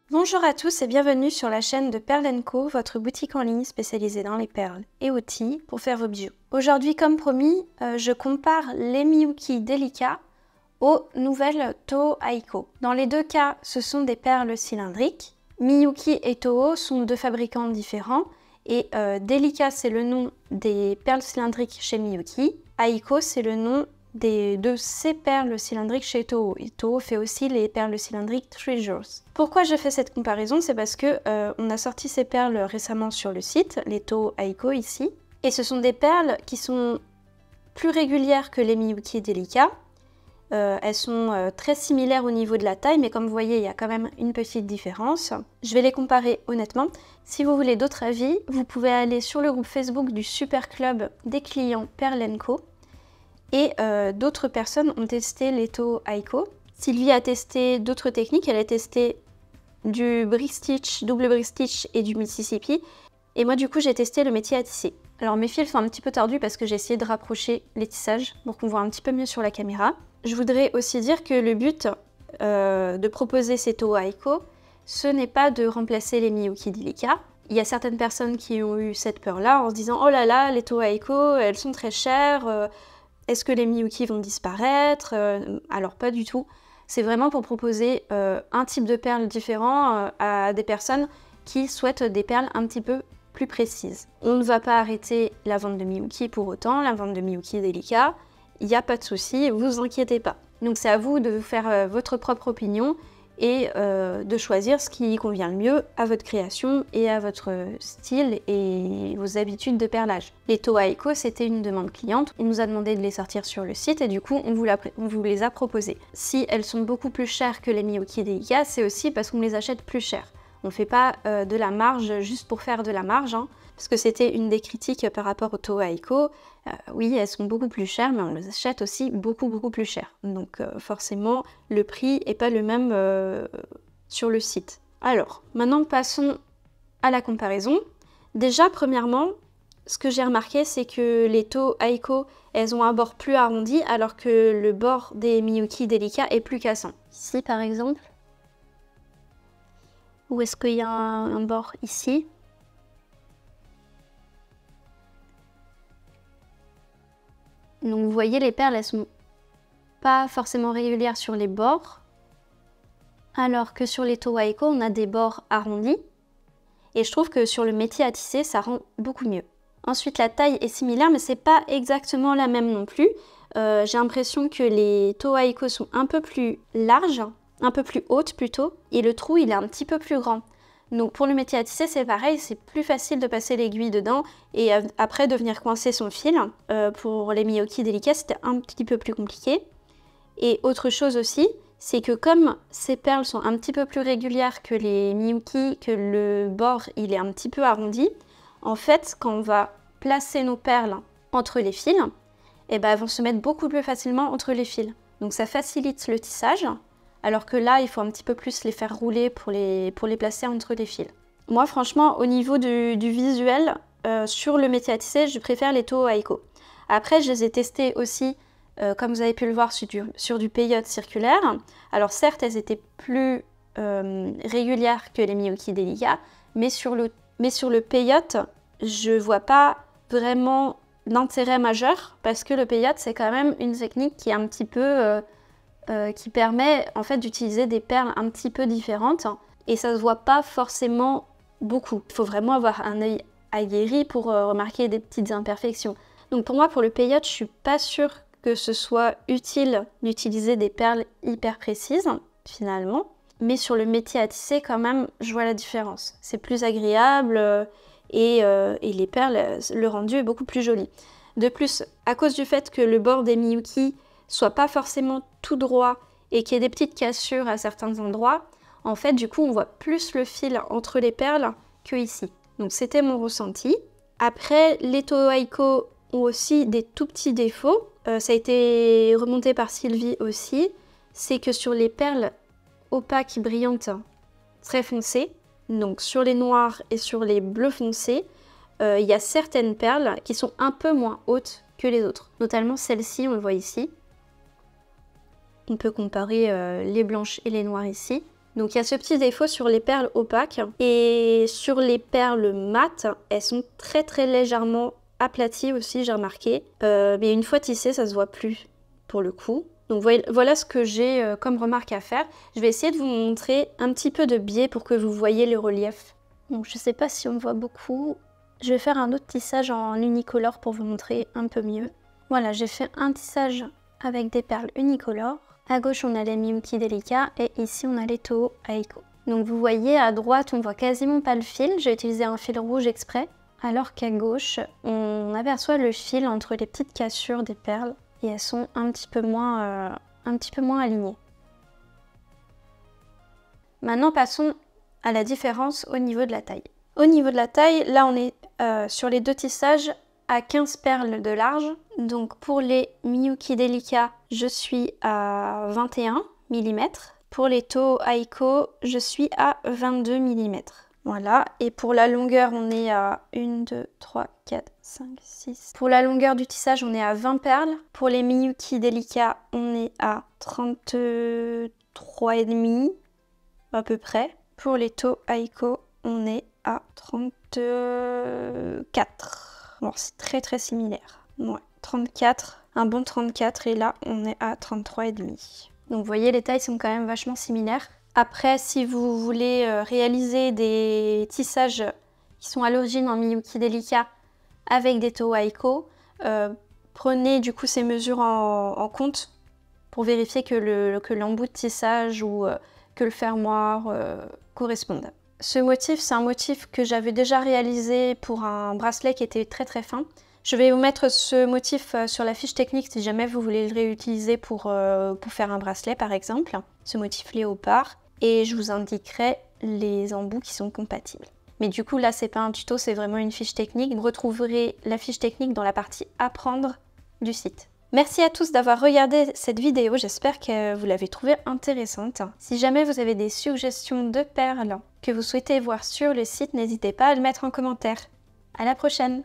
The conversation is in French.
Bonjour à tous et bienvenue sur la chaîne de Perle & Co, votre boutique en ligne spécialisée dans les perles et outils pour faire vos bijoux. Aujourd'hui, comme promis, je compare les Miyuki Delica aux nouvelles Toho Aiko. Dans les deux cas, ce sont des perles cylindriques. Miyuki et Toho sont deux fabricants différents et Delica, c'est le nom des perles cylindriques chez Miyuki. Aiko, c'est le nom de ces perles cylindriques chez Toho. Et Toho fait aussi les perles cylindriques Treasures. Pourquoi je fais cette comparaison? C'est parce que on a sorti ces perles récemment sur le site, les Toho Aiko ici. Et ce sont des perles qui sont plus régulières que les Miyuki Delica. Elles sont très similaires au niveau de la taille, mais comme vous voyez, il y a quand même une petite différence. Je vais les comparer honnêtement. Si vous voulez d'autres avis, vous pouvez aller sur le groupe Facebook du Super Club des clients Perle & Co. Et d'autres personnes ont testé les Toho Aiko. Sylvie a testé d'autres techniques, elle a testé du brick stitch, double brick stitch et du Mississippi. Et moi du coup j'ai testé le métier à tisser. Alors mes fils sont un petit peu tordus parce que j'ai essayé de rapprocher les tissages pour qu'on voit un petit peu mieux sur la caméra. Je voudrais aussi dire que le but de proposer ces Toho Aiko, ce n'est pas de remplacer les Miyuki Delica. Il y a certaines personnes qui ont eu cette peur-là en se disant « Oh là là, les Toho Aiko, elles sont très chères, est-ce que les Miyuki vont disparaître ?» Alors pas du tout. C'est vraiment pour proposer un type de perles différent à des personnes qui souhaitent des perles un petit peu plus précises. On ne va pas arrêter la vente de Miyuki pour autant, la vente de Miyuki Delica. Il n'y a pas de souci, vous inquiétez pas. Donc c'est à vous de vous faire votre propre opinion et de choisir ce qui convient le mieux à votre création et à votre style et vos habitudes de perlage. Les Toho Aiko, c'était une demande cliente, on nous a demandé de les sortir sur le site et du coup on vous les a proposées. Si elles sont beaucoup plus chères que les Miyuki Delica, c'est aussi parce qu'on les achète plus chères. On ne fait pas de la marge juste pour faire de la marge, hein, parce que c'était une des critiques par rapport aux Toho Aiko. Oui, elles sont beaucoup plus chères, mais on les achète aussi beaucoup plus chères. Donc forcément, le prix n'est pas le même sur le site. Alors, maintenant passons à la comparaison. Déjà, premièrement, ce que j'ai remarqué, c'est que les Toho Aiko, elles ont un bord plus arrondi, alors que le bord des Miyuki Delica est plus cassant. Ici, par exemple, où est-ce qu'il y a un bord ici? Donc vous voyez, les perles, elles sont pas forcément régulières sur les bords, alors que sur les Toho Aiko, on a des bords arrondis. Et je trouve que sur le métier à tisser, ça rend beaucoup mieux. Ensuite, la taille est similaire, mais c'est pas exactement la même non plus. J'ai l'impression que les Toho Aiko sont un peu plus larges, un peu plus hautes plutôt, et le trou, il est un petit peu plus grand. Donc pour le métier à tisser, c'est pareil, c'est plus facile de passer l'aiguille dedans et après de venir coincer son fil. Pour les Miyuki Delica, c'était un petit peu plus compliqué. Et autre chose aussi, c'est que comme ces perles sont un petit peu plus régulières que les Miyuki, que le bord il est un petit peu arrondi, en fait, quand on va placer nos perles entre les fils, eh ben, elles vont se mettre beaucoup plus facilement entre les fils. Donc ça facilite le tissage. Alors que là, il faut un petit peu plus les faire rouler pour les placer entre les fils. Moi, franchement, au niveau du visuel, sur le métier à tisser, je préfère les Toho Aiko. Après, je les ai testés aussi, comme vous avez pu le voir, sur du peyote circulaire. Alors certes, elles étaient plus régulières que les Miyuki Delica, mais sur le peyote, je vois pas vraiment d'intérêt majeur, parce que le peyote, c'est quand même une technique qui est un petit peu... qui permet en fait d'utiliser des perles un petit peu différentes et ça se voit pas forcément beaucoup. Il faut vraiment avoir un œil aguerri pour remarquer des petites imperfections. Donc pour moi, pour le peyote, je suis pas sûre que ce soit utile d'utiliser des perles hyper précises finalement, mais sur le métier à tisser quand même, je vois la différence. C'est plus agréable et les perles, le rendu est beaucoup plus joli. De plus, à cause du fait que le bord des Miyuki soit pas forcément tout droit et qu'il y ait des petites cassures à certains endroits, en fait, du coup, on voit plus le fil entre les perles que ici. Donc, c'était mon ressenti. Après, les Toho Aiko ont aussi des tout petits défauts. Ça a été remonté par Sylvie aussi. C'est que sur les perles opaques brillantes très foncées, donc sur les noirs et sur les bleus foncés, il y a certaines perles qui sont un peu moins hautes que les autres. Notamment celle-ci, on le voit ici. On peut comparer les blanches et les noires ici. Donc il y a ce petit défaut sur les perles opaques et sur les perles mates, elles sont très légèrement aplaties aussi, j'ai remarqué. Mais une fois tissées, ça se voit plus pour le coup. Donc voilà ce que j'ai comme remarque à faire. Je vais essayer de vous montrer un petit peu de biais pour que vous voyez le relief. Donc je sais pas si on voit beaucoup. Je vais faire un autre tissage en unicolore pour vous montrer un peu mieux. Voilà, j'ai fait un tissage avec des perles unicolores. À gauche, on a les Miyuki Delica et ici, on a les Toho Aiko. Donc vous voyez, à droite, on voit quasiment pas le fil. J'ai utilisé un fil rouge exprès. Alors qu'à gauche, on aperçoit le fil entre les petites cassures des perles et elles sont un petit peu moins alignées. Maintenant, passons à la différence au niveau de la taille. Au niveau de la taille, là, on est sur les deux tissages à 15 perles de large. Donc pour les Miyuki Delica, je suis à 21 mm. Pour les Toho Aiko, je suis à 22 mm. Voilà, et pour la longueur, on est à 1, 2, 3, 4, 5, 6. Pour la longueur du tissage, on est à 20 perles. Pour les Miyuki Delica, on est à 33,5 à peu près. Pour les Toho Aiko, on est à 34. Bon, c'est très similaire. Ouais, 34, un bon 34 et là, on est à 33,5. Donc vous voyez, les tailles sont quand même vachement similaires. Après, si vous voulez réaliser des tissages qui sont à l'origine en Miyuki Delica avec des Toho Aiko, prenez du coup ces mesures en compte pour vérifier que l'embout de tissage ou que le fermoir correspondent. Ce motif, c'est un motif que j'avais déjà réalisé pour un bracelet qui était très fin. Je vais vous mettre ce motif sur la fiche technique si jamais vous voulez le réutiliser pour faire un bracelet par exemple, ce motif léopard, et je vous indiquerai les embouts qui sont compatibles. Mais du coup là c'est pas un tuto, c'est vraiment une fiche technique. Vous retrouverez la fiche technique dans la partie apprendre du site. Merci à tous d'avoir regardé cette vidéo, j'espère que vous l'avez trouvée intéressante. Si jamais vous avez des suggestions de perles que vous souhaitez voir sur le site, n'hésitez pas à le mettre en commentaire. À la prochaine!